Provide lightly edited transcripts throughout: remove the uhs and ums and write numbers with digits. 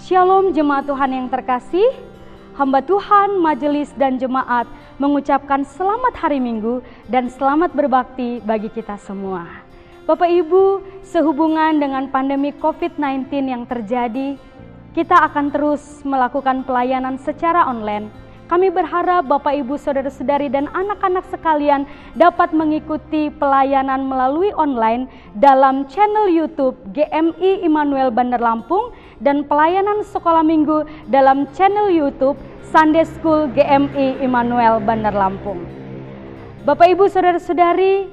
Shalom jemaat Tuhan yang terkasih, hamba Tuhan, majelis dan jemaat mengucapkan selamat hari Minggu dan selamat berbakti bagi kita semua. Bapak Ibu, sehubungan dengan pandemi COVID-19 yang terjadi, kita akan terus melakukan pelayanan secara online. Kami berharap Bapak Ibu, saudara-saudari dan anak-anak sekalian dapat mengikuti pelayanan melalui online dalam channel YouTube GMI Immanuel Bandar Lampung dan pelayanan sekolah minggu dalam channel YouTube Sunday School GMI Immanuel Bandar Lampung. Bapak Ibu, saudara-saudari,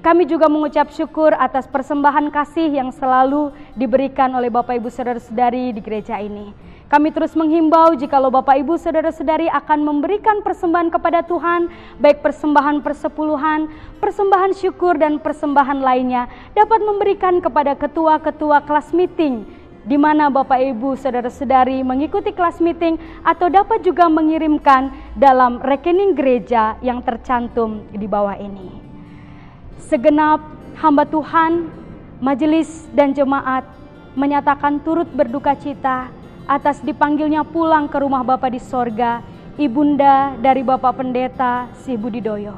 kami juga mengucap syukur atas persembahan kasih yang selalu diberikan oleh Bapak Ibu saudara-saudari di gereja ini. Kami terus menghimbau jikalau Bapak Ibu saudara-saudari akan memberikan persembahan kepada Tuhan, baik persembahan persepuluhan, persembahan syukur dan persembahan lainnya, dapat memberikan kepada ketua-ketua kelas meeting, di mana Bapak Ibu saudara-saudari mengikuti kelas meeting, atau dapat juga mengirimkan dalam rekening gereja yang tercantum di bawah ini. Segenap hamba Tuhan, majelis dan jemaat menyatakan turut berduka cita atas dipanggilnya pulang ke rumah Bapa di sorga, ibunda dari Bapak Pendeta Si Budidoyo.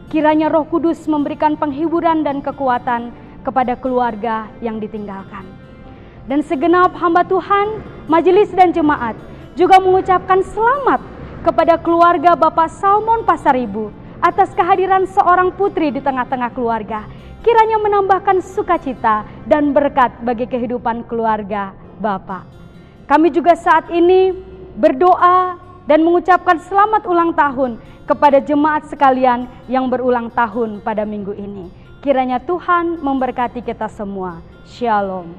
Kiranya Roh Kudus memberikan penghiburan dan kekuatan kepada keluarga yang ditinggalkan. Dan segenap hamba Tuhan, majelis dan jemaat juga mengucapkan selamat kepada keluarga Bapak Salmon Pasaribu atas kehadiran seorang putri di tengah-tengah keluarga. Kiranya menambahkan sukacita dan berkat bagi kehidupan keluarga Bapak. Kami juga saat ini berdoa dan mengucapkan selamat ulang tahun kepada jemaat sekalian yang berulang tahun pada minggu ini. Kiranya Tuhan memberkati kita semua. Shalom.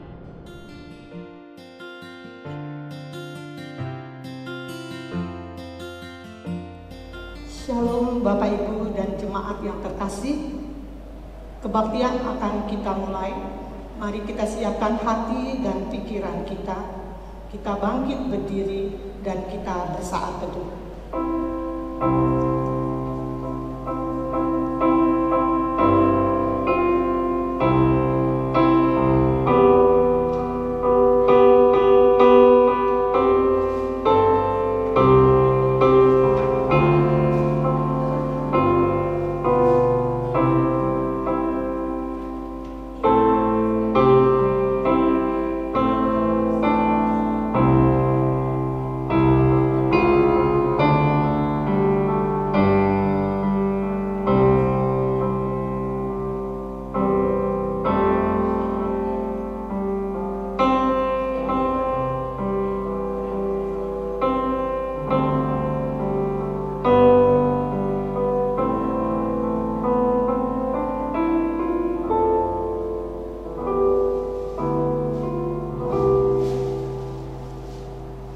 Shalom Bapak Ibu dan jemaat yang terkasih. Kebaktian akan kita mulai. Mari kita siapkan hati dan pikiran kita. Kita bangkit berdiri dan kita bersaat teduh.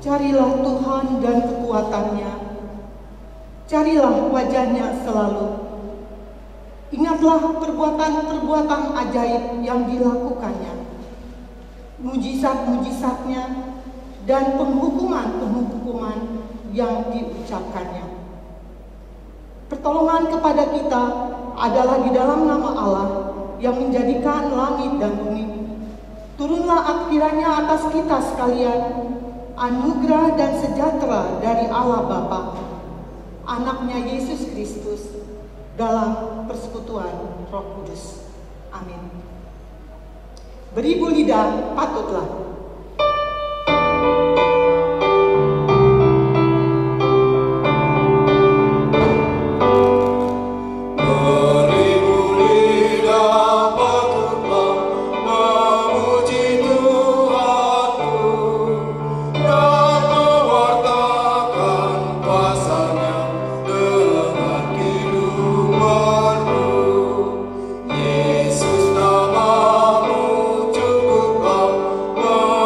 Carilah Tuhan dan kekuatannya, carilah wajahnya selalu. Ingatlah perbuatan-perbuatan ajaib yang dilakukannya, mujizat-mujizatnya, dan penghukuman-penghukuman yang diucapkannya. Pertolongan kepada kita adalah di dalam nama Allah yang menjadikan langit dan bumi. Turunlah kiranya atas kita sekalian anugerah dan sejahtera dari Allah Bapa, Anaknya Yesus Kristus, dalam persekutuan Roh Kudus. Amin. Beribu lidah patutlah. Yesus namamu cukuplah.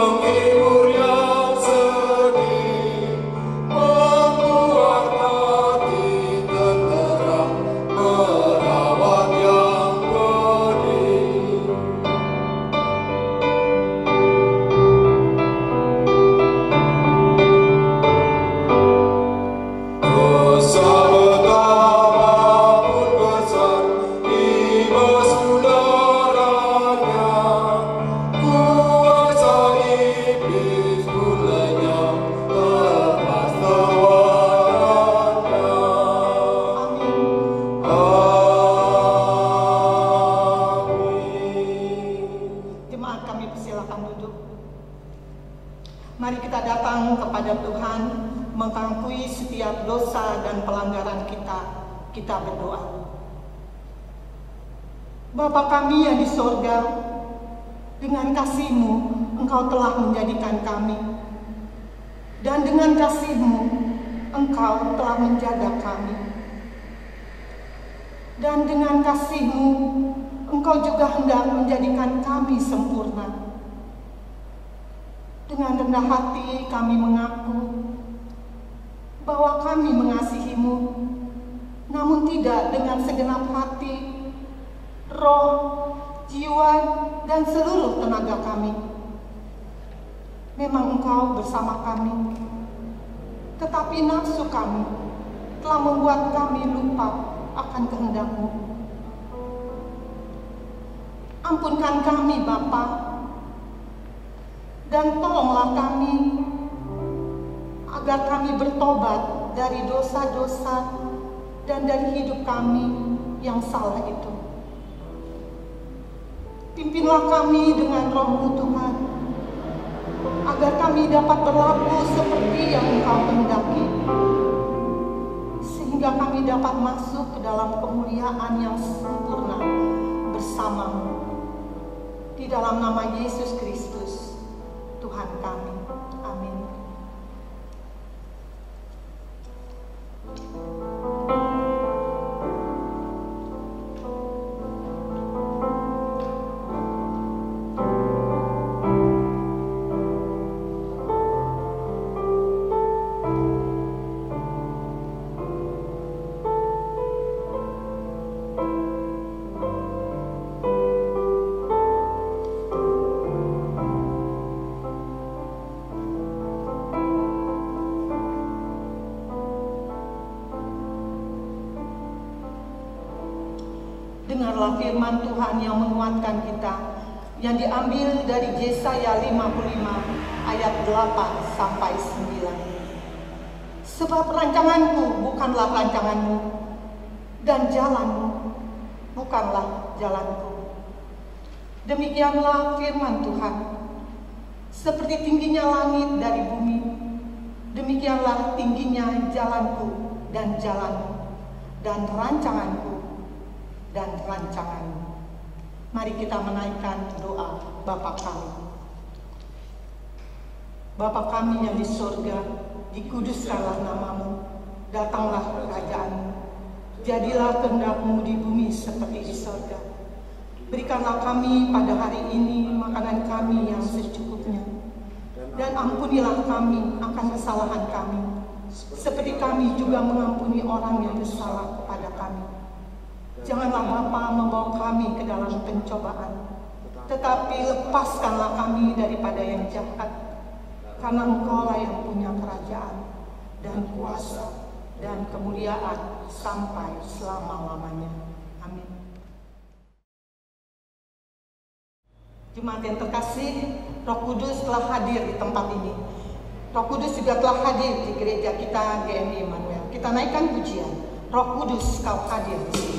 kita datang kepada Tuhan, mengakui setiap dosa dan pelanggaran kita, kita berdoa. Bapa kami yang di sorga, dengan kasih-Mu, Engkau telah menjadikan kami. Dan dengan kasih-Mu, Engkau telah menjaga kami. Dan dengan kasih-Mu, Engkau juga hendak menjadikan kami sempurna. Dengan rendah hati kami mengaku bahwa kami mengasihi-Mu, namun tidak dengan segenap hati, roh, jiwa, dan seluruh tenaga kami. Memang Engkau bersama kami, tetapi nafsu kami telah membuat kami lupa akan kehendak-Mu. Ampunkan kami, Bapa, dan tolonglah kami agar kami bertobat dari dosa-dosa dan dari hidup kami yang salah itu. Pimpinlah kami dengan Roh-Mu, Tuhan, agar kami dapat berlaku seperti yang Engkau kehendaki, sehingga kami dapat masuk ke dalam kemuliaan yang sempurna bersama-Mu. Di dalam nama Yesus Kristus, Tuhan kami. Amin. Dengarlah firman Tuhan yang menguatkan kita, yang diambil dari Yesaya 55 ayat 8 sampai 9. Sebab rancanganku bukanlah rancanganmu, dan jalanmu bukanlah jalanku. Demikianlah firman Tuhan. Seperti tingginya langit dari bumi, demikianlah tingginya jalanku dan jalanmu, dan rancanganku dan rancanganmu. Mari kita menaikkan doa Bapa kami. Bapa kami yang di surga, dikuduskanlah nama-Mu, datanglah kerajaan-Mu, jadilah kehendak-Mu di bumi seperti di surga. Berikanlah kami pada hari ini makanan kami yang secukupnya, dan ampunilah kami akan kesalahan kami, seperti kami juga mengampuni orang yang bersalah kepada kami. Janganlah Bapa membawa kami ke dalam pencobaan, tetapi lepaskanlah kami daripada yang jahat, karena Engkau-lah yang punya kerajaan dan kuasa dan kemuliaan sampai selama-lamanya. Amin. Jemaat yang terkasih, Roh Kudus telah hadir di tempat ini. Roh Kudus juga telah hadir di gereja kita GMI Immanuel. Kita naikkan pujian, Roh Kudus Kau hadir di sini.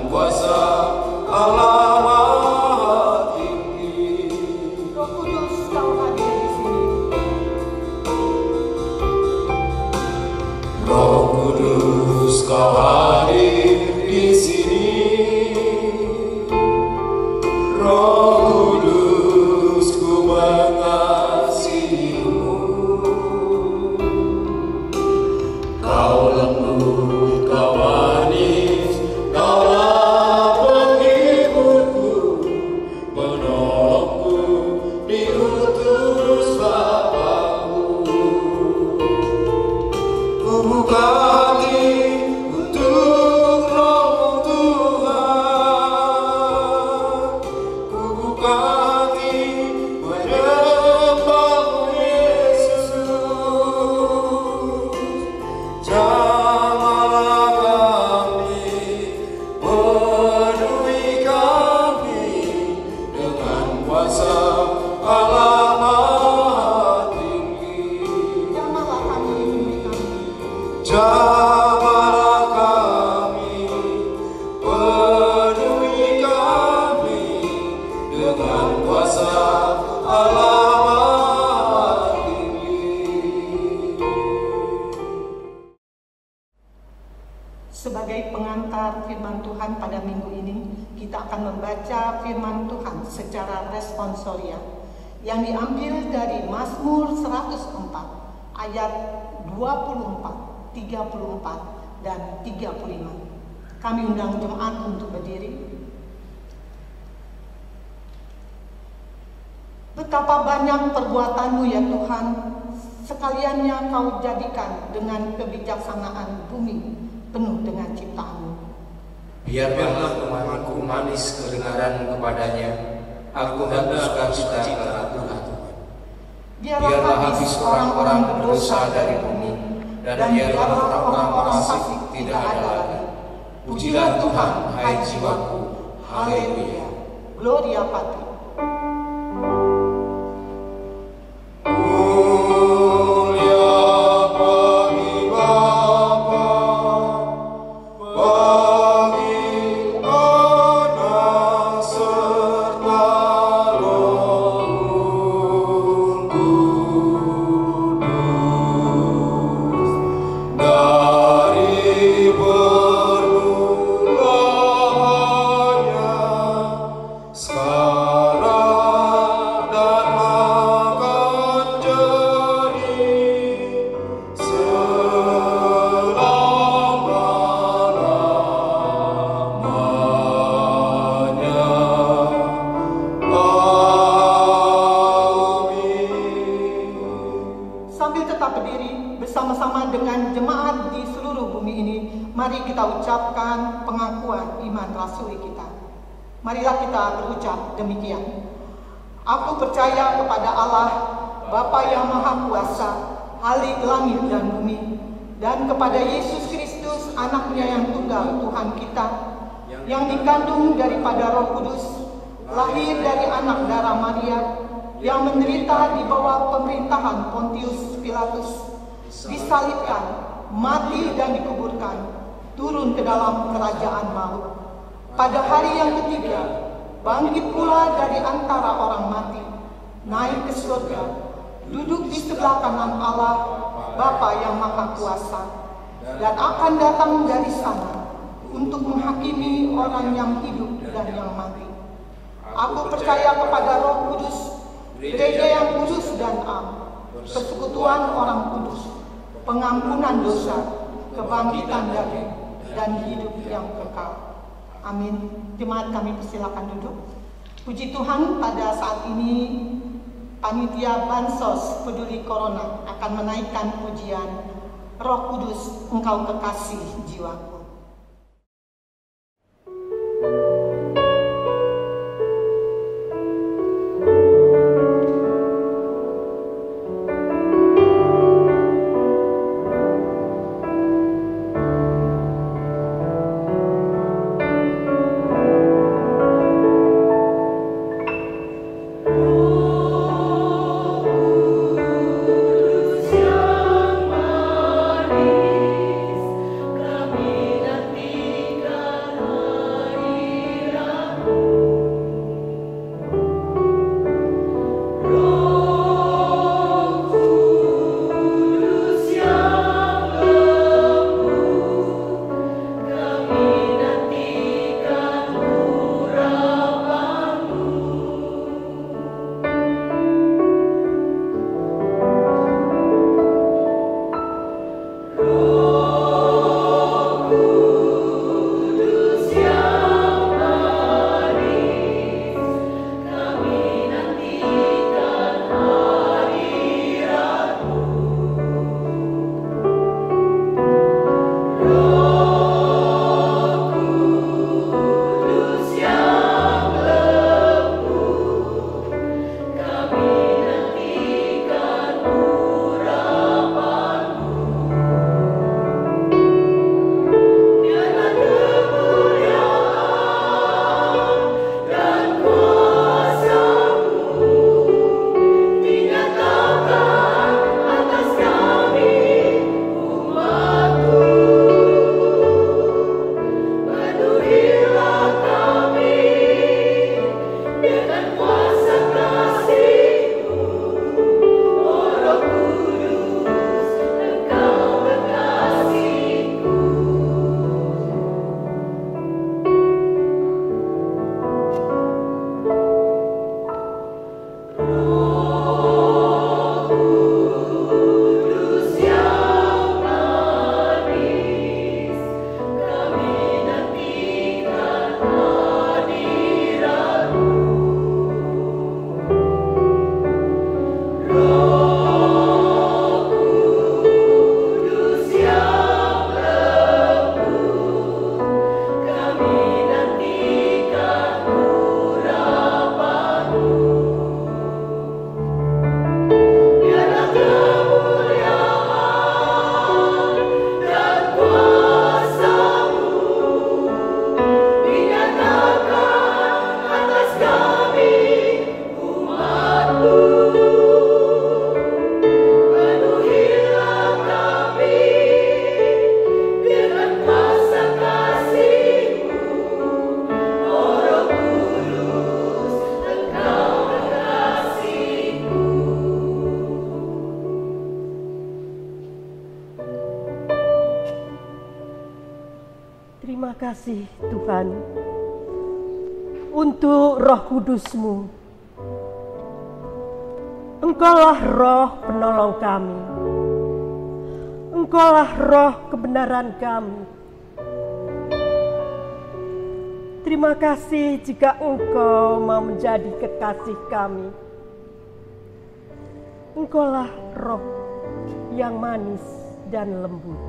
Kuasa Allah Maha membaca firman Tuhan secara responsoria yang diambil dari Mazmur 104 ayat 24, 34, dan 35. Kami undang jemaat untuk berdiri. Betapa banyak perbuatan-Mu ya Tuhan, sekaliannya Kau jadikan dengan kebijaksanaan bumi penuh dengan ciptaan-Mu. Biarlah kemariku manis kedengaran kepadanya, aku hembuskan sukacita Tuhan. Biarlah habis orang-orang berdosa dari bumi, dan biarlah orang-orang fasik tidak ada lagi. Pujilah Tuhan, hai jiwaku. Haleluya. Gloria Patri. Marilah kita berucap demikian. Aku percaya kepada Allah, Bapa yang Maha Kuasa, Khalik langit dan bumi, dan kepada Yesus Kristus, Anaknya yang tunggal Tuhan kita, yang dikandung daripada Roh Kudus, lahir dari anak darah Maria, yang menderita di bawah pemerintahan Pontius Pilatus, disalibkan, mati dan dikuburkan, turun ke dalam kerajaan maut. Pada hari yang ketiga, bangkit pula dari antara orang mati, naik ke surga, duduk di sebelah kanan Allah, Bapa yang Maha Kuasa, dan akan datang dari sana untuk menghakimi orang yang hidup dan yang mati. Aku percaya kepada Roh Kudus, gereja yang kudus dan am, persekutuan orang kudus, pengampunan dosa, kebangkitan dari dan hidup yang kekal. Amin. Jemaat kami persilakan duduk. Puji Tuhan, pada saat ini Panitia Bansos Peduli Corona akan menaikkan pujian Roh Kudus, Engkau kekasih jiwaku. Kami kasih Tuhan untuk Roh Kudus-Mu. Engkaulah Roh penolong kami. Engkaulah Roh kebenaran kami. Terima kasih jika Engkau mau menjadi kekasih kami. Engkaulah Roh yang manis dan lembut.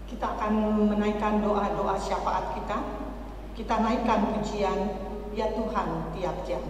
Kita akan menaikkan doa-doa syafaat kita. Kita naikkan pujian, ya Tuhan tiap jam.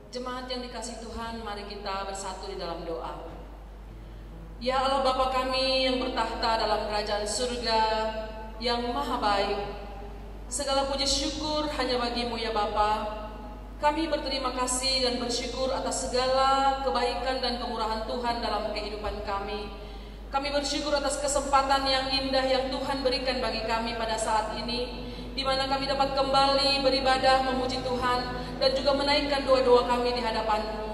Jemaat yang dikasihi Tuhan, mari kita bersatu di dalam doa. Ya Allah Bapa kami yang bertahta dalam kerajaan surga yang maha baik, segala puji syukur hanya bagi-Mu ya Bapa. Kami berterima kasih dan bersyukur atas segala kebaikan dan kemurahan Tuhan dalam kehidupan kami. Kami bersyukur atas kesempatan yang indah yang Tuhan berikan bagi kami pada saat ini, di mana kami dapat kembali beribadah memuji Tuhan dan juga menaikkan doa-doa kami di hadapan-Mu.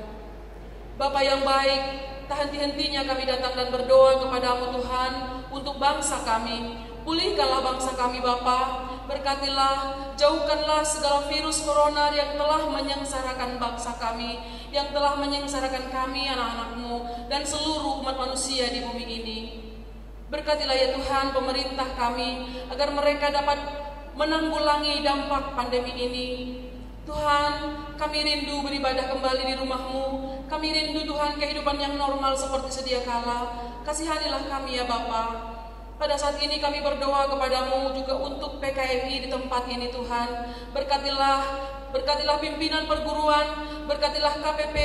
Bapa yang baik, tak henti-hentinya kami datang dan berdoa kepada-Mu Tuhan untuk bangsa kami. Pulihkanlah bangsa kami Bapa, berkatilah, jauhkanlah segala virus corona yang telah menyengsarakan bangsa kami, yang telah menyengsarakan kami anak-anak-Mu dan seluruh umat manusia di bumi ini. Berkatilah ya Tuhan pemerintah kami, agar mereka dapat menanggulangi dampak pandemi ini. Tuhan, kami rindu beribadah kembali di rumah-Mu. Kami rindu Tuhan kehidupan yang normal seperti sedia kala. Kasihanilah kami ya Bapa. Pada saat ini kami berdoa kepada-Mu juga untuk PKMI di tempat ini Tuhan. Berkatilah pimpinan perguruan, berkatilah KPP,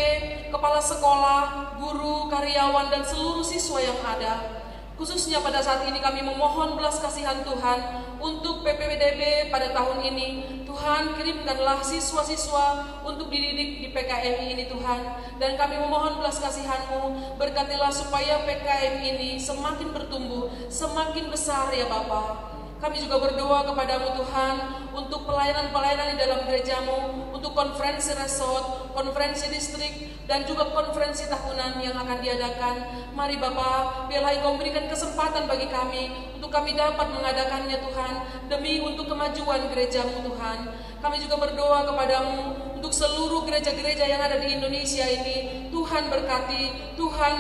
kepala sekolah, guru, karyawan dan seluruh siswa yang ada. Khususnya pada saat ini kami memohon belas kasihan Tuhan untuk PPDB pada tahun ini. Tuhan, kirimkanlah siswa-siswa untuk dididik di PKMI ini Tuhan. Dan kami memohon belas kasihan-Mu, berkatilah supaya PKMI ini semakin bertumbuh, semakin besar ya Bapa. Kami juga berdoa kepadamu Tuhan untuk pelayanan-pelayanan di dalam gerejamu, untuk konferensi resort, konferensi distrik, dan juga konferensi tahunan yang akan diadakan. Mari Bapa, biarlah Engkau berikan kesempatan bagi kami untuk kami dapat mengadakannya Tuhan, demi untuk kemajuan gerejamu Tuhan. Kami juga berdoa kepadamu untuk seluruh gereja-gereja yang ada di Indonesia ini. Tuhan berkati, Tuhan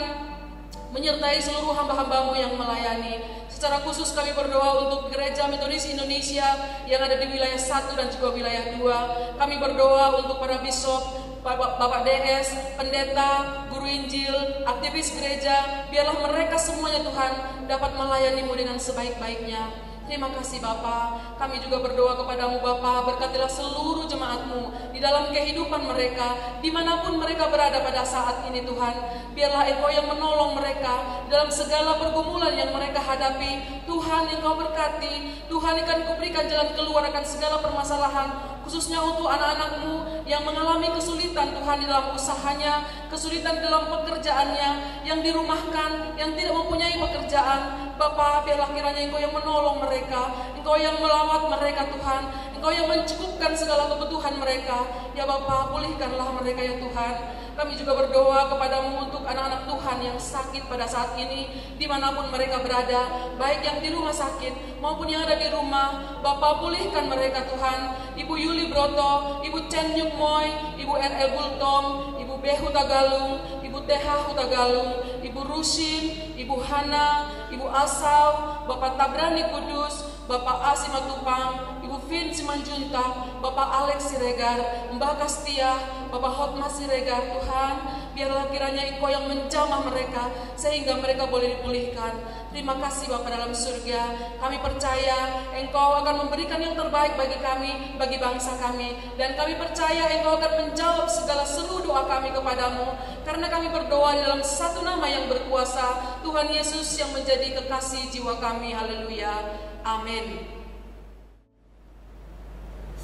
menyertai seluruh hamba-hambamu yang melayani. Secara khusus kami berdoa untuk Gereja Metodis Indonesia yang ada di wilayah 1 dan juga wilayah 2. Kami berdoa untuk para bishop, Bapak DS, pendeta, guru Injil, aktivis gereja. Biarlah mereka semuanya Tuhan dapat melayani-Mu dengan sebaik-baiknya. Terima kasih Bapa. Kami juga berdoa kepadamu Bapa, berkatilah seluruh jemaat-Mu di dalam kehidupan mereka, dimanapun mereka berada pada saat ini Tuhan. Biarlah Engkau yang menolong mereka dalam segala pergumulan yang mereka hadapi. Tuhan, Engkau berkati. Tuhan, akan Kau berikan jalan keluar akan segala permasalahan, khususnya untuk anak-anak-Mu yang mengalami kesulitan Tuhan di dalam usahanya, kesulitan dalam pekerjaannya, yang dirumahkan, yang tidak mempunyai pekerjaan. Bapa, biarlah kiranya Engkau yang menolong mereka, Engkau yang melawat mereka Tuhan, Engkau yang mencukupkan segala kebutuhan mereka. Ya Bapa, pulihkanlah mereka ya Tuhan. Kami juga berdoa kepadamu untuk anak-anak Tuhan yang sakit pada saat ini, dimanapun mereka berada, baik yang di rumah sakit maupun yang ada di rumah. Bapa, pulihkan mereka Tuhan. Ibu Yuli Broto, Ibu Chen Nyuk Moy, Ibu R.L. Bultom, Ibu Behu Tagalung, Ibu Teha Hutagalung, Ibu Rusin, Ibu Hana, Ibu Asau, Bapak Tabrani Kudus, Bapak Asimatupang, Ibu Vin Simanjuntak, Bapak Alex Siregar, Mbak Kastia, Bapak Hotma Siregar. Tuhan, biarlah kiranya Engkau yang menjamah mereka sehingga mereka boleh dipulihkan. Terima kasih Bapa dalam surga. Kami percaya Engkau akan memberikan yang terbaik bagi kami, bagi bangsa kami. Dan kami percaya Engkau akan menjawab segala seru doa kami kepadamu. Karena kami berdoa di dalam satu nama yang berkuasa, Tuhan Yesus yang menjadi kekasih jiwa kami. Haleluya. Amin.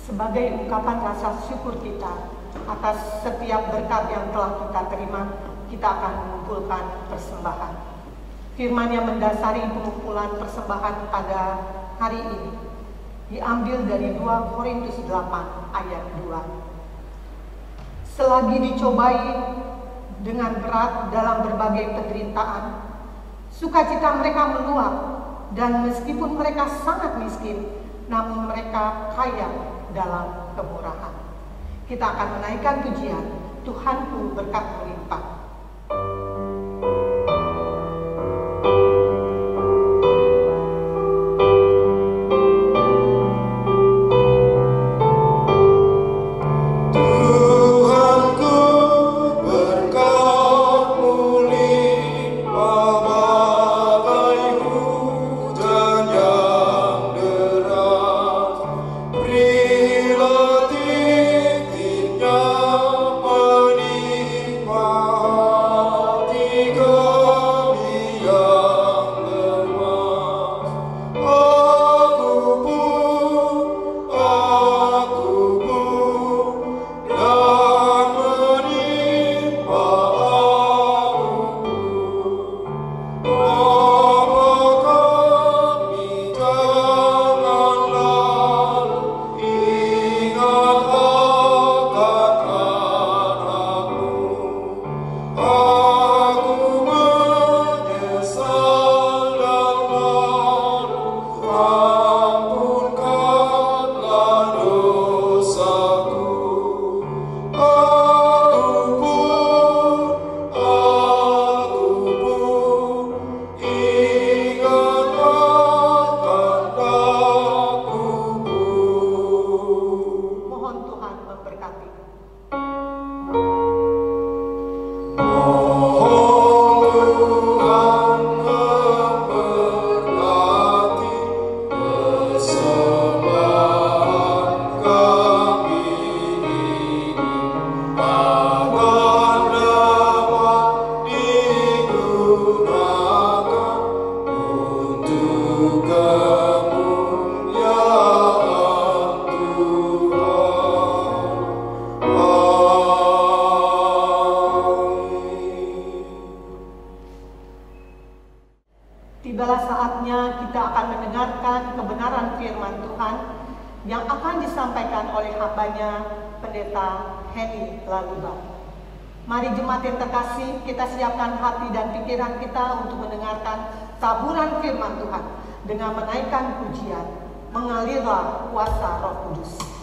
Sebagai ungkapan rasa syukur kita atas setiap berkat yang telah kita terima, kita akan mengumpulkan persembahan. Firman yang mendasari pengumpulan persembahan pada hari ini diambil dari 2 Korintus 8 ayat 2. Selagi dicobai dengan berat dalam berbagai penderitaan, sukacita mereka meluap, dan meskipun mereka sangat miskin, namun mereka kaya dalam kemurahan. Kita akan menaikkan pujian, Tuhanku berkat melimpah. Wow. firman Tuhan yang akan disampaikan oleh hambanya Pendeta Heni Laluba. Mari jemaat yang terkasih, kita siapkan hati dan pikiran kita untuk mendengarkan taburan firman Tuhan dengan menaikkan pujian. Mengalirlah kuasa Roh Kudus.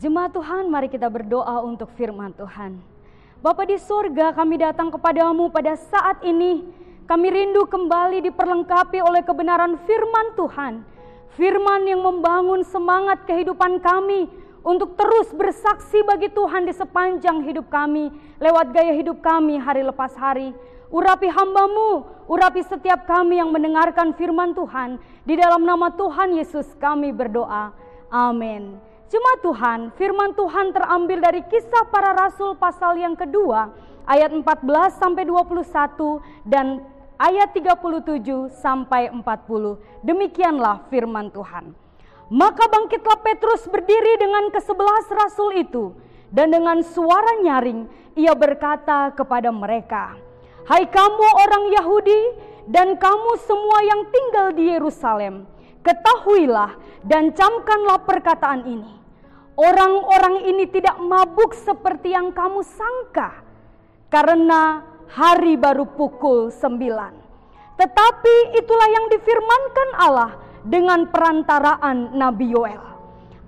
Jemaat Tuhan, mari kita berdoa untuk firman Tuhan. Bapa di surga, kami datang kepadamu pada saat ini. Kami rindu kembali diperlengkapi oleh kebenaran firman Tuhan. Firman yang membangun semangat kehidupan kami untuk terus bersaksi bagi Tuhan di sepanjang hidup kami, lewat gaya hidup kami hari lepas hari. Urapi hamba-Mu, urapi setiap kami yang mendengarkan firman Tuhan. Di dalam nama Tuhan Yesus kami berdoa. Amin. Jemaat Tuhan, firman Tuhan terambil dari Kisah Para Rasul pasal yang kedua, ayat 14 sampai 21 dan ayat 37 sampai 40. Demikianlah firman Tuhan. Maka bangkitlah Petrus berdiri dengan ke-11 rasul itu, dan dengan suara nyaring ia berkata kepada mereka, "Hai kamu orang Yahudi dan kamu semua yang tinggal di Yerusalem, ketahuilah dan camkanlah perkataan ini. Orang-orang ini tidak mabuk seperti yang kamu sangka, karena hari baru pukul 9. Tetapi itulah yang difirmankan Allah dengan perantaraan Nabi Yoel.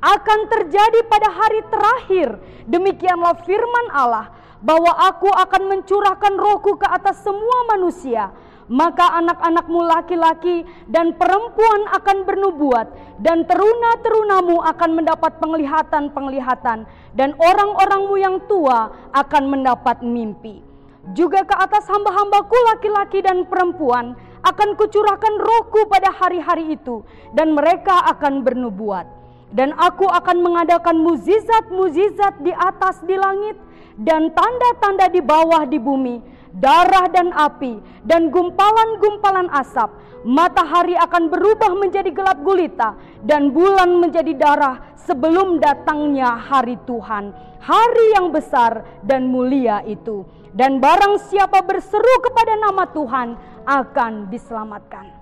Akan terjadi pada hari terakhir, demikianlah firman Allah, bahwa aku akan mencurahkan rohku ke atas semua manusia. Maka anak-anakmu laki-laki dan perempuan akan bernubuat, dan teruna-terunamu akan mendapat penglihatan-penglihatan, dan orang-orangmu yang tua akan mendapat mimpi. Juga ke atas hamba-hambaku laki-laki dan perempuan akan kucurahkan rohku pada hari-hari itu, dan mereka akan bernubuat. Dan aku akan mengadakan mukjizat-mukjizat di atas di langit, dan tanda-tanda di bawah di bumi, darah dan api, dan gumpalan-gumpalan asap. Matahari akan berubah menjadi gelap gulita, dan bulan menjadi darah sebelum datangnya hari Tuhan, hari yang besar dan mulia itu. Dan barang siapa berseru kepada nama Tuhan akan diselamatkan.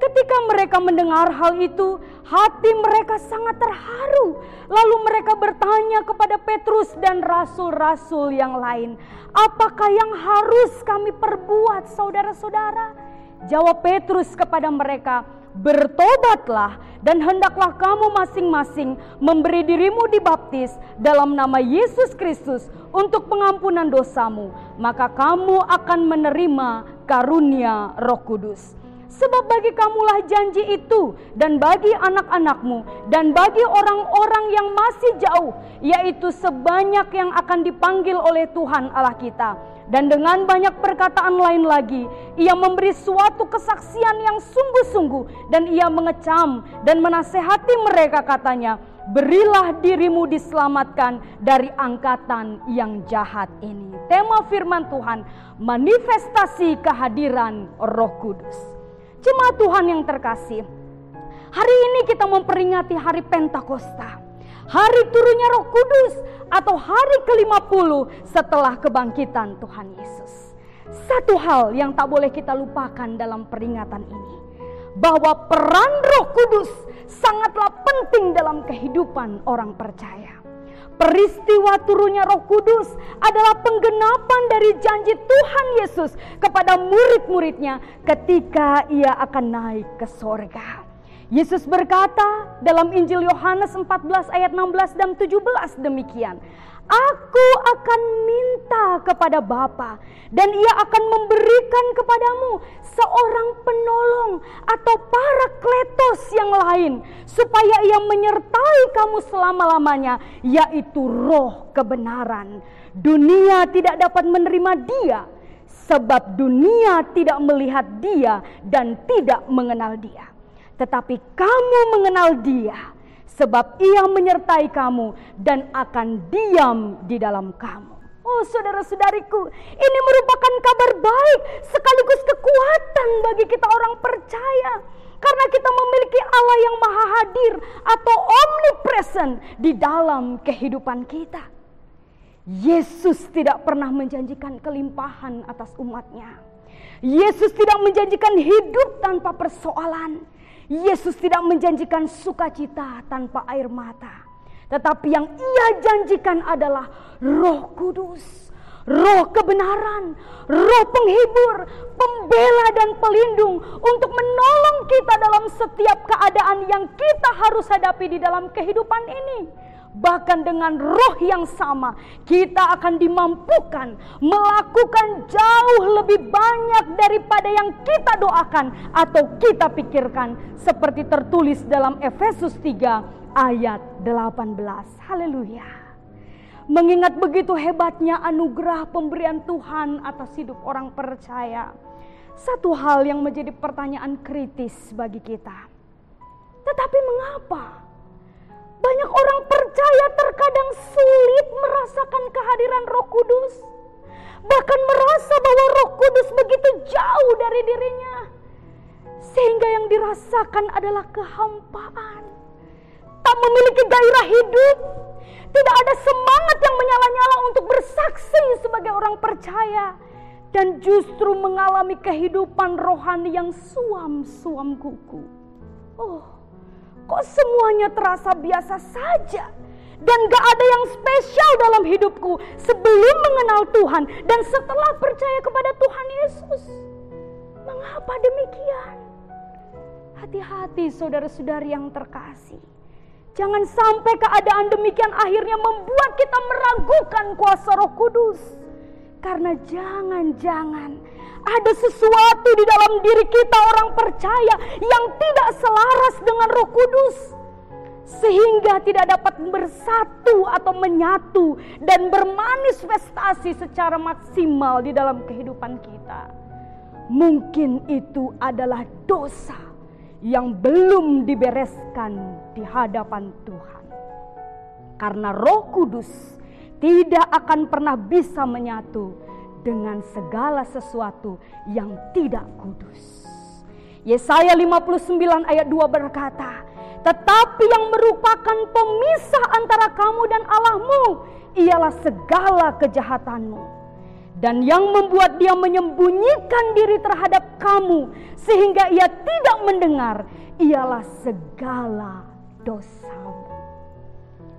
Ketika mereka mendengar hal itu, hati mereka sangat terharu. Lalu mereka bertanya kepada Petrus dan rasul-rasul yang lain, apakah yang harus kami perbuat, saudara-saudara? Jawab Petrus kepada mereka, bertobatlah dan hendaklah kamu masing-masing memberi dirimu dibaptis dalam nama Yesus Kristus untuk pengampunan dosamu, maka kamu akan menerima karunia Roh Kudus. Sebab bagi kamulah janji itu, dan bagi anak-anakmu, dan bagi orang-orang yang masih jauh, yaitu sebanyak yang akan dipanggil oleh Tuhan Allah kita. Dan dengan banyak perkataan lain lagi, ia memberi suatu kesaksian yang sungguh-sungguh, dan ia mengecam dan menasehati mereka, katanya, berilah dirimu diselamatkan dari angkatan yang jahat ini. Tema firman Tuhan, manifestasi kehadiran Roh Kudus. Jemaat Tuhan yang terkasih, hari ini kita memperingati hari Pentakosta, hari turunnya Roh Kudus, atau hari ke-50 setelah kebangkitan Tuhan Yesus. Satu hal yang tak boleh kita lupakan dalam peringatan ini, bahwa peran Roh Kudus sangatlah penting dalam kehidupan orang percaya. Peristiwa turunnya Roh Kudus adalah penggenapan dari janji Tuhan Yesus kepada murid-muridnya ketika ia akan naik ke sorga. Yesus berkata dalam Injil Yohanes 14 ayat 16 dan 17 demikian, aku akan minta kepada Bapa dan ia akan memberikan kepadamu seorang penolong atau parakletos yang lain, supaya ia menyertai kamu selama-lamanya, yaitu Roh kebenaran. Dunia tidak dapat menerima dia, sebab dunia tidak melihat dia dan tidak mengenal dia. Tetapi kamu mengenal dia, sebab ia menyertai kamu dan akan diam di dalam kamu. Oh saudara-saudariku, ini merupakan kabar baik sekaligus kekuatan bagi kita orang percaya. Karena kita memiliki Allah yang maha hadir atau omnipresent di dalam kehidupan kita. Yesus tidak pernah menjanjikan kelimpahan atas umatnya. Yesus tidak menjanjikan hidup tanpa persoalan. Yesus tidak menjanjikan sukacita tanpa air mata. Tetapi yang ia janjikan adalah Roh Kudus, Roh kebenaran, Roh penghibur, pembela dan pelindung untuk menolong kita dalam setiap keadaan yang kita harus hadapi di dalam kehidupan ini. Bahkan dengan roh yang sama, kita akan dimampukan melakukan jauh lebih banyak daripada yang kita doakan atau kita pikirkan, seperti tertulis dalam Efesus 3 ayat 18. Haleluya. Mengingat begitu hebatnya anugerah pemberian Tuhan atas hidup orang percaya, satu hal yang menjadi pertanyaan kritis bagi kita. Tetapi mengapa banyak orang percaya terkadang sulit merasakan kehadiran Roh Kudus, bahkan merasa bahwa Roh Kudus begitu jauh dari dirinya, sehingga yang dirasakan adalah kehampaan, tak memiliki gairah hidup, tidak ada semangat yang menyala-nyala untuk bersaksi sebagai orang percaya, dan justru mengalami kehidupan rohani yang suam-suam kuku. Kok semuanya terasa biasa saja dan gak ada yang spesial dalam hidupku sebelum mengenal Tuhan dan setelah percaya kepada Tuhan Yesus. Mengapa demikian? Hati-hati saudara-saudari yang terkasih. Jangan sampai keadaan demikian akhirnya membuat kita meragukan kuasa Roh Kudus. Karena jangan-jangan ada sesuatu di dalam diri kita orang percaya yang tidak selaras dengan Roh Kudus, sehingga tidak dapat bersatu atau menyatu dan bermanifestasi secara maksimal di dalam kehidupan kita. Mungkin itu adalah dosa yang belum dibereskan di hadapan Tuhan. Karena Roh Kudus tidak akan pernah bisa menyatu dengan segala sesuatu yang tidak kudus. Yesaya 59 ayat 2 berkata, tetapi yang merupakan pemisah antara kamu dan Allahmu ialah segala kejahatanmu. Dan yang membuat dia menyembunyikan diri terhadap kamu sehingga ia tidak mendengar ialah segala dosamu.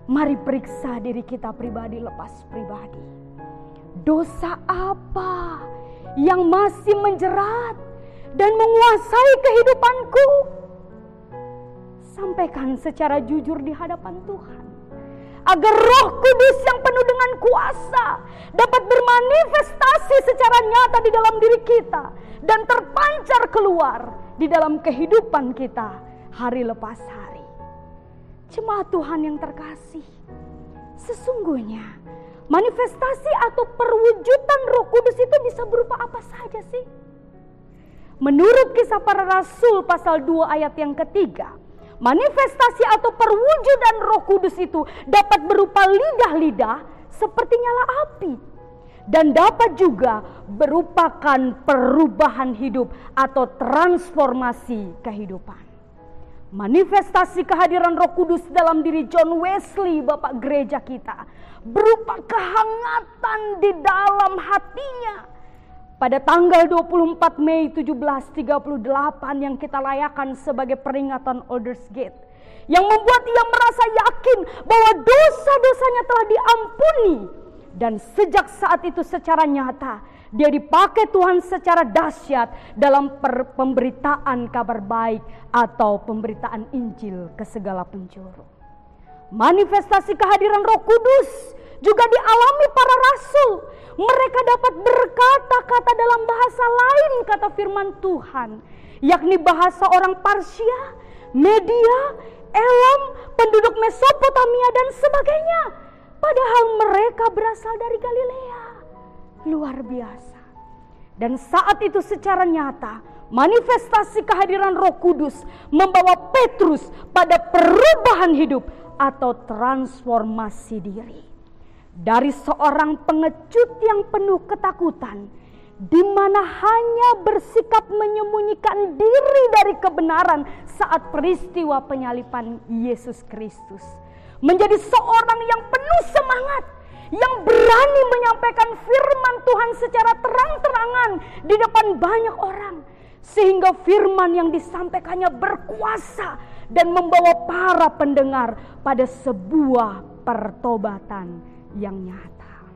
Mari periksa diri kita pribadi lepas pribadi. Dosa apa yang masih menjerat dan menguasai kehidupanku? Sampaikan secara jujur di hadapan Tuhan, agar Roh Kudus yang penuh dengan kuasa dapat bermanifestasi secara nyata di dalam diri kita dan terpancar keluar di dalam kehidupan kita hari lepas hari. Jemaat Tuhan yang terkasih, sesungguhnya manifestasi atau perwujudan Roh Kudus itu bisa berupa apa saja sih? Menurut Kisah Para Rasul pasal 2 ayat yang ketiga, manifestasi atau perwujudan Roh Kudus itu dapat berupa lidah-lidah seperti nyala api, dan dapat juga merupakan perubahan hidup atau transformasi kehidupan. Manifestasi kehadiran Roh Kudus dalam diri John Wesley, Bapak Gereja kita, berupa kehangatan di dalam hatinya. Pada tanggal 24 Mei 1738 yang kita rayakan sebagai peringatan Alders Gate, yang membuat ia merasa yakin bahwa dosa-dosanya telah diampuni. Dan sejak saat itu secara nyata dia dipakai Tuhan secara dahsyat dalam pemberitaan kabar baik atau pemberitaan Injil ke segala penjuru. Manifestasi kehadiran Roh Kudus juga dialami para rasul. Mereka dapat berkata-kata dalam bahasa lain, kata firman Tuhan, yakni bahasa orang Parsia, Media, Elam, penduduk Mesopotamia dan sebagainya. Padahal mereka berasal dari Galilea. Luar biasa. Dan saat itu secara nyata manifestasi kehadiran Roh Kudus membawa Petrus pada perubahan hidup atau transformasi diri. Dari seorang pengecut yang penuh ketakutan, di mana hanya bersikap menyembunyikan diri dari kebenaran saat peristiwa penyaliban Yesus Kristus, menjadi seorang yang penuh semangat, yang berani menyampaikan firman Tuhan secara terang-terangan di depan banyak orang, sehingga firman yang disampaikannya berkuasa dan membawa para pendengar pada sebuah pertobatan yang nyata.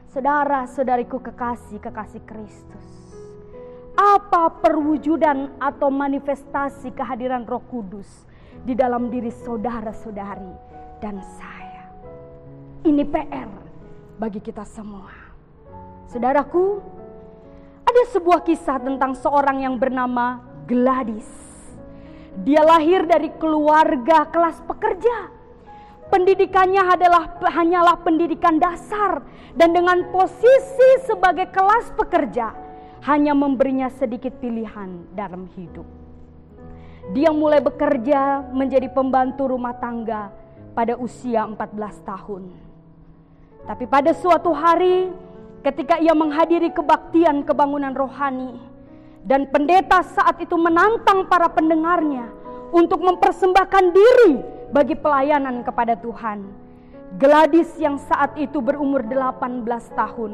Saudara-saudariku kekasih Kristus, apa perwujudan atau manifestasi kehadiran Roh Kudus di dalam diri saudara-saudari dan saya? Ini PR bagi kita semua. Saudaraku, ada sebuah kisah tentang seorang yang bernama Gladys. Dia lahir dari keluarga kelas pekerja. Pendidikannya hanyalah pendidikan dasar, dan dengan posisi sebagai kelas pekerja hanya memberinya sedikit pilihan dalam hidup. Dia mulai bekerja menjadi pembantu rumah tangga pada usia 14 tahun. Tapi pada suatu hari ketika ia menghadiri kebaktian kebangunan rohani, dan pendeta saat itu menantang para pendengarnya untuk mempersembahkan diri bagi pelayanan kepada Tuhan, Gladys yang saat itu berumur 18 tahun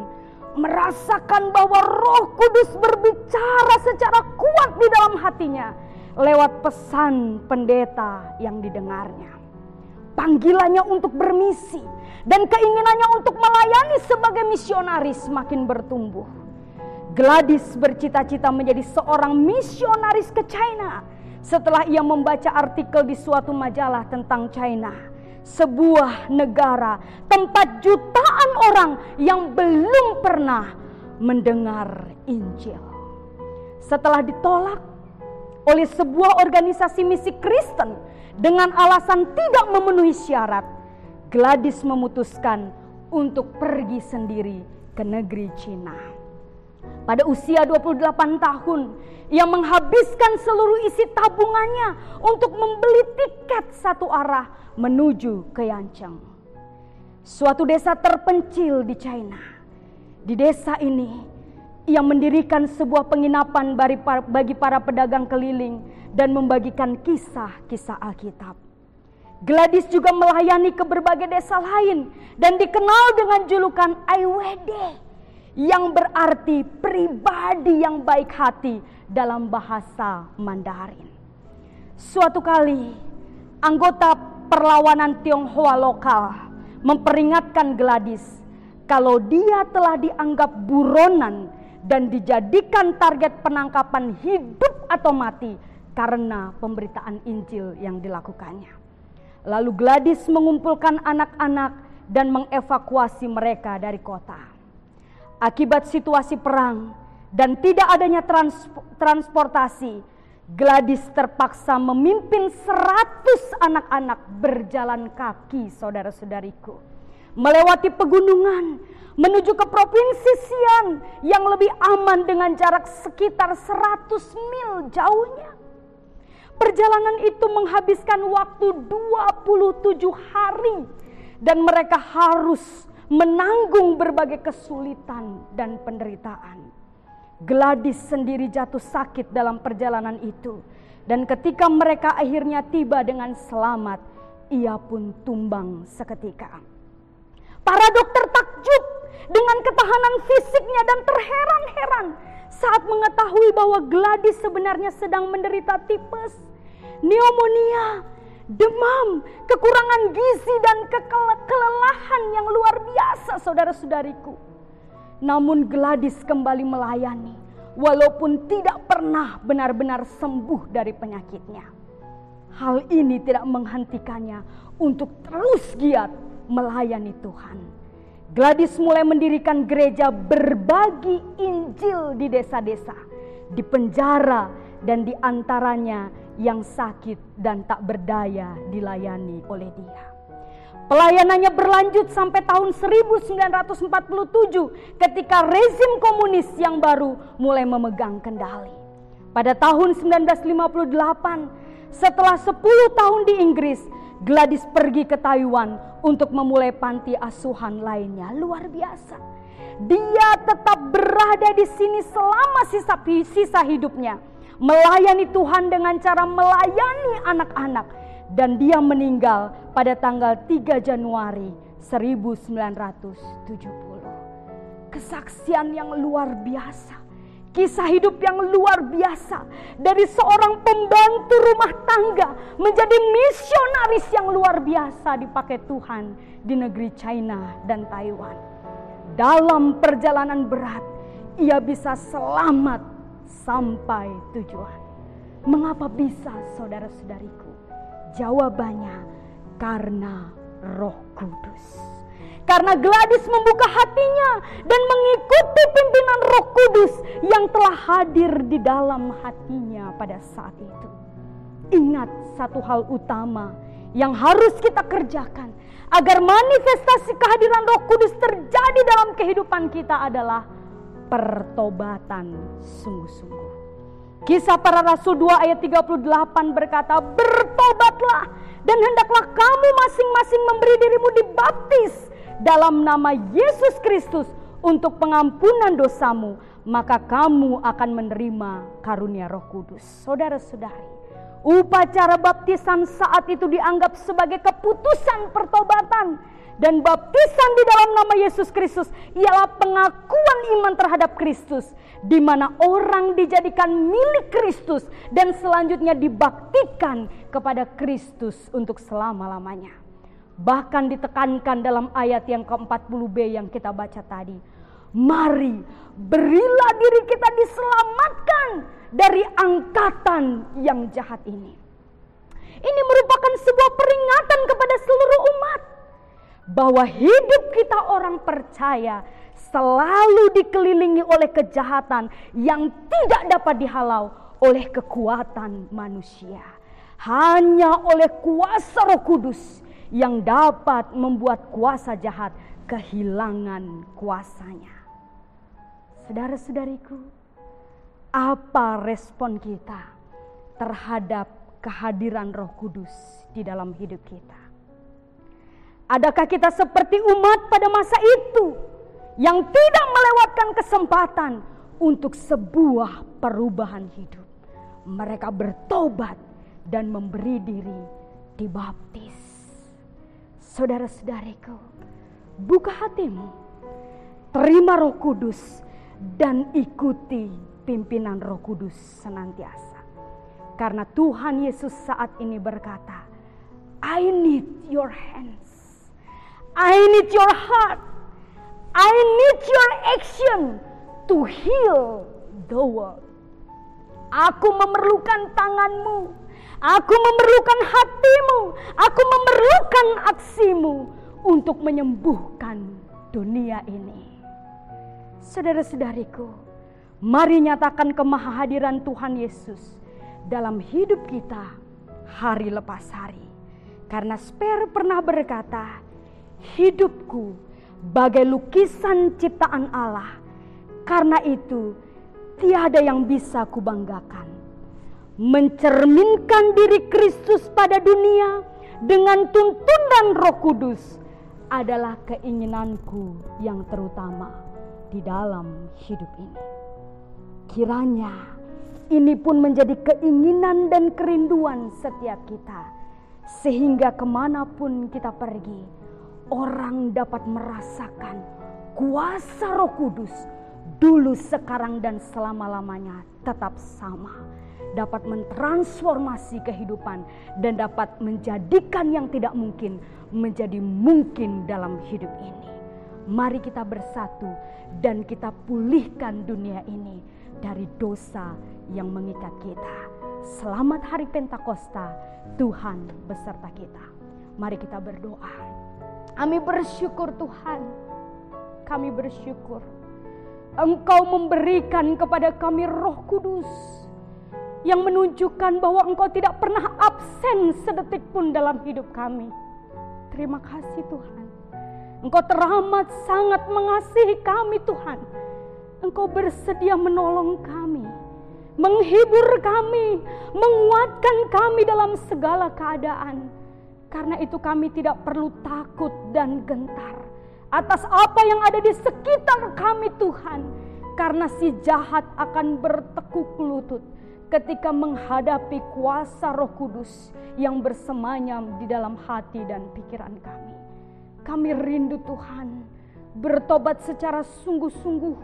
merasakan bahwa Roh Kudus berbicara secara kuat di dalam hatinya lewat pesan pendeta yang didengarnya. Panggilannya untuk bermisi dan keinginannya untuk melayani sebagai misionaris makin bertumbuh. Gladys bercita-cita menjadi seorang misionaris ke China, setelah ia membaca artikel di suatu majalah tentang China, sebuah negara tempat jutaan orang yang belum pernah mendengar Injil. Setelah ditolak oleh sebuah organisasi misi Kristen dengan alasan tidak memenuhi syarat, Gladys memutuskan untuk pergi sendiri ke negeri Cina. Pada usia 28 tahun, ia menghabiskan seluruh isi tabungannya untuk membeli tiket satu arah menuju ke Yancheng, suatu desa terpencil di China. Di desa ini, ia mendirikan sebuah penginapan bagi para pedagang keliling dan membagikan kisah-kisah Alkitab. Gladys juga melayani ke berbagai desa lain dan dikenal dengan julukan Aiwede, yang berarti pribadi yang baik hati dalam bahasa Mandarin. Suatu kali, anggota perlawanan Tionghoa lokal memperingatkan Gladys kalau dia telah dianggap buronan dan dijadikan target penangkapan hidup atau mati karena pemberitaan Injil yang dilakukannya. Lalu Gladys mengumpulkan anak-anak dan mengevakuasi mereka dari kota. Akibat situasi perang dan tidak adanya transportasi, Gladys terpaksa memimpin 100 anak-anak berjalan kaki, saudara-saudariku, melewati pegunungan menuju ke provinsi Xi'an yang lebih aman dengan jarak sekitar 100 mil jauhnya. Perjalanan itu menghabiskan waktu 27 hari dan mereka harus menanggung berbagai kesulitan dan penderitaan. Gladys sendiri jatuh sakit dalam perjalanan itu, dan ketika mereka akhirnya tiba dengan selamat, ia pun tumbang seketika. Para dokter takjub dengan ketahanan fisiknya dan terheran-heran saat mengetahui bahwa Gladys sebenarnya sedang menderita tipes, pneumonia, demam, kekurangan gizi dan kelelahan yang luar biasa, saudara-saudariku. Namun Gladys kembali melayani walaupun tidak pernah benar-benar sembuh dari penyakitnya. Hal ini tidak menghentikannya untuk terus giat melayani Tuhan. Gladys mulai mendirikan gereja berbagi Injil di desa-desa, di penjara, dan di antaranya yang sakit dan tak berdaya dilayani oleh dia. Pelayanannya berlanjut sampai tahun 1947 ketika rezim komunis yang baru mulai memegang kendali. Pada tahun 1958, setelah 10 tahun di Inggris, Gladys pergi ke Taiwan untuk memulai panti asuhan lainnya. Luar biasa. Dia tetap berada di sini selama sisa hidupnya, melayani Tuhan dengan cara melayani anak-anak, dan dia meninggal pada tanggal 3 Januari 1970. Kesaksian yang luar biasa, kisah hidup yang luar biasa dari seorang pembantu rumah tangga menjadi misionaris yang luar biasa dipakai Tuhan di negeri China dan Taiwan. Dalam perjalanan berat, ia bisa selamat sampai tujuan. Mengapa bisa, saudara-saudariku? Jawabannya karena Roh Kudus. Karena Gladys membuka hatinya dan mengikuti pimpinan Roh Kudus yang telah hadir di dalam hatinya pada saat itu. Ingat satu hal utama yang harus kita kerjakan agar manifestasi kehadiran Roh Kudus terjadi dalam kehidupan kita adalah pertobatan sungguh-sungguh. Kisah Para Rasul 2 ayat 38 berkata, "Bertobatlah dan hendaklah kamu masing-masing memberi dirimu dibaptis dalam nama Yesus Kristus untuk pengampunan dosamu, maka kamu akan menerima karunia Roh Kudus." Saudara-saudari, upacara baptisan saat itu dianggap sebagai keputusan pertobatan, dan baptisan di dalam nama Yesus Kristus ialah pengakuan iman terhadap Kristus, di mana orang dijadikan milik Kristus dan selanjutnya dibaktikan kepada Kristus untuk selama-lamanya. Bahkan ditekankan dalam ayat yang ke-40b yang kita baca tadi, Mari berilah diri kita diselamatkan dari angkatan yang jahat ini. Ini merupakan sebuah peringatan kepada seluruh umat bahwa hidup kita orang percaya selalu dikelilingi oleh kejahatan yang tidak dapat dihalau oleh kekuatan manusia. Hanya oleh kuasa Roh Kudus yang dapat membuat kuasa jahat kehilangan kuasanya. Saudara-saudariku, apa respon kita terhadap kehadiran Roh Kudus di dalam hidup kita? Adakah kita seperti umat pada masa itu yang tidak melewatkan kesempatan untuk sebuah perubahan hidup? Mereka bertobat dan memberi diri dibaptis. Saudara-saudariku, buka hatimu, terima Roh Kudus dan ikuti pimpinan Roh Kudus senantiasa. Karena Tuhan Yesus saat ini berkata, I need your hands, I need your heart, I need your action to heal the world. Aku memerlukan tanganmu, aku memerlukan hatimu, aku memerlukan aksimu untuk menyembuhkan dunia ini. Saudara-saudariku, mari nyatakan kemahahadiran Tuhan Yesus dalam hidup kita hari lepas hari. Karena Sper pernah berkata, hidupku bagai lukisan ciptaan Allah. Karena itu tiada yang bisa kubanggakan. Mencerminkan diri Kristus pada dunia dengan tuntunan Roh Kudus adalah keinginanku yang terutama di dalam hidup ini. Kiranya ini pun menjadi keinginan dan kerinduan setiap kita, sehingga kemanapun kita pergi, orang dapat merasakan kuasa Roh Kudus dulu, sekarang, dan selama-lamanya tetap sama. Dapat mentransformasi kehidupan dan dapat menjadikan yang tidak mungkin menjadi mungkin dalam hidup ini. Mari kita bersatu dan kita pulihkan dunia ini dari dosa yang mengikat kita. Selamat Hari Pentakosta, Tuhan beserta kita. Mari kita berdoa. Kami bersyukur Tuhan, kami bersyukur Engkau memberikan kepada kami Roh Kudus yang menunjukkan bahwa Engkau tidak pernah absen sedetik pun dalam hidup kami. Terima kasih Tuhan. Engkau teramat sangat mengasihi kami Tuhan. Engkau bersedia menolong kami, menghibur kami, menguatkan kami dalam segala keadaan. Karena itu kami tidak perlu takut dan gentar atas apa yang ada di sekitar kami Tuhan. Karena si jahat akan bertekuk lutut ketika menghadapi kuasa Roh Kudus yang bersemayam di dalam hati dan pikiran kami. Kami rindu Tuhan bertobat secara sungguh-sungguh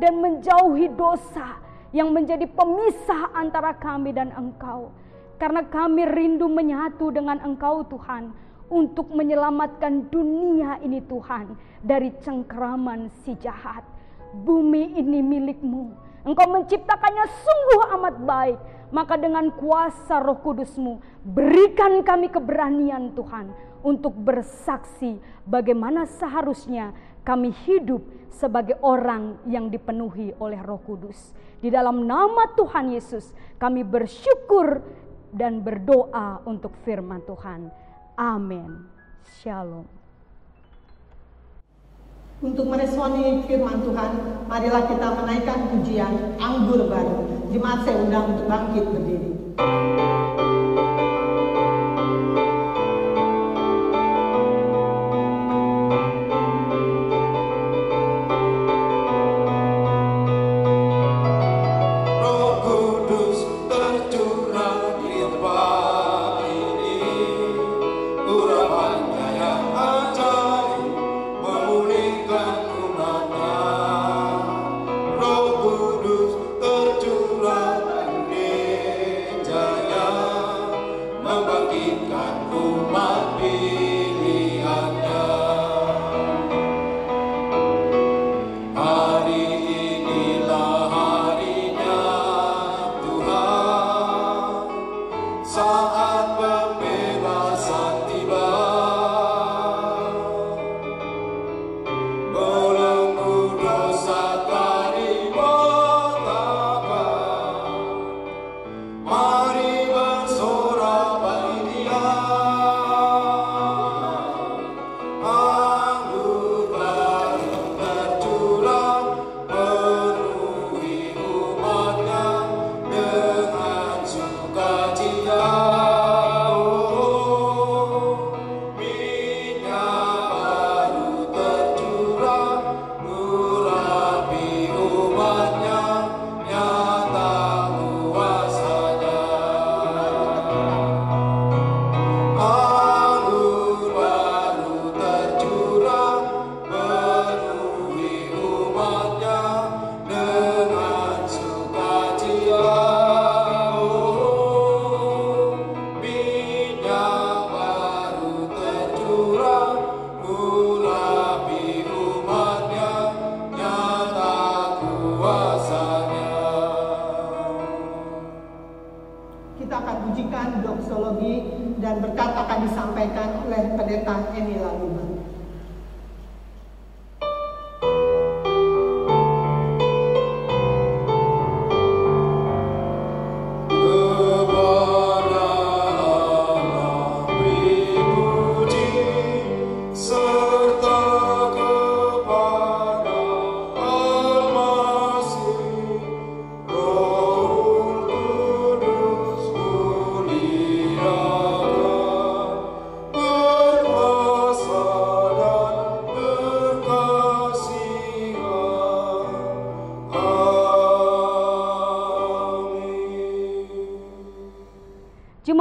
dan menjauhi dosa yang menjadi pemisah antara kami dan Engkau. Karena kami rindu menyatu dengan Engkau Tuhan untuk menyelamatkan dunia ini Tuhan dari cengkeraman si jahat. Bumi ini milik-Mu, Engkau menciptakannya sungguh amat baik. Maka dengan kuasa Roh Kudus-Mu, berikan kami keberanian Tuhan untuk bersaksi bagaimana seharusnya kami hidup sebagai orang yang dipenuhi oleh Roh Kudus. Di dalam nama Tuhan Yesus kami bersyukur dan berdoa untuk firman Tuhan. Amin. Shalom. Untuk meresponi firman Tuhan, marilah kita menaikkan pujian Anggur Baru. Jemaat saya undang untuk bangkit berdiri. Tercurah di gereja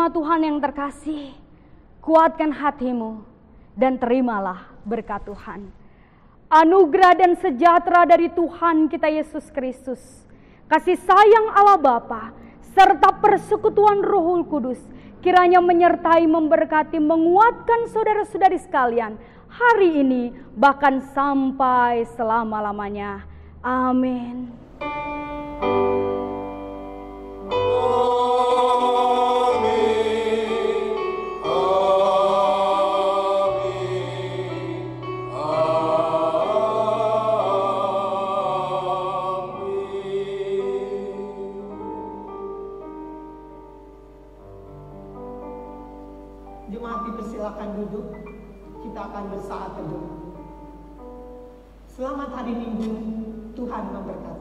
jemaat Tuhan yang terkasih, kuatkan hatimu dan terimalah berkat Tuhan. Anugerah dan sejahtera dari Tuhan kita Yesus Kristus, kasih sayang Allah Bapa, serta persekutuan Roh Kudus, kiranya menyertai, memberkati, menguatkan saudara-saudari sekalian hari ini, bahkan sampai selama-lamanya. Amin. Jemaat dipersilakan duduk, kita akan bersaat teduh. Selamat hari Minggu, Tuhan memberkati.